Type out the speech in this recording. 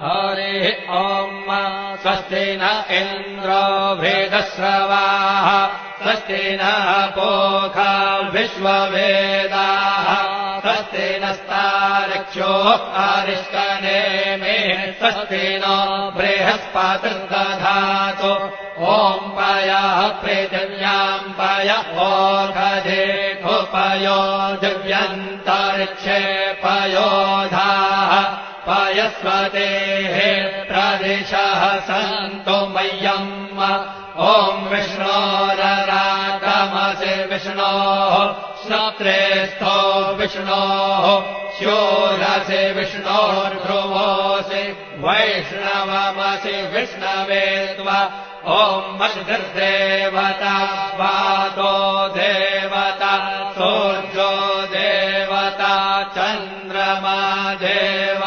हरिः ॐ स्वस्ति न इन्द्रो वेदश्रवाः स्वस्ति नः पूषा विश्ववेदाः स्वस्ति नस्तार्क्ष्यो अरिष्टनेमिः स्वस्ति नो बृहस्पतिर्दधातु ॐ पयः पृथिव्याम् पय ओषधेषु दिव्यन्तरिक्षे पयोधाः पयस्वतेः प्रदिशः सन्तु मह्यम् ॐ विष्णोररागमसि विष्णोः श्रोत्रेस्थो विष्णोः शूरसि विष्णोर्ध्रुवोऽसि वैष्णवमसि विष्णवे त्वा ॐ मद्भिर्देवता वातो देवता सूर्यो देवता चन्द्रमा देव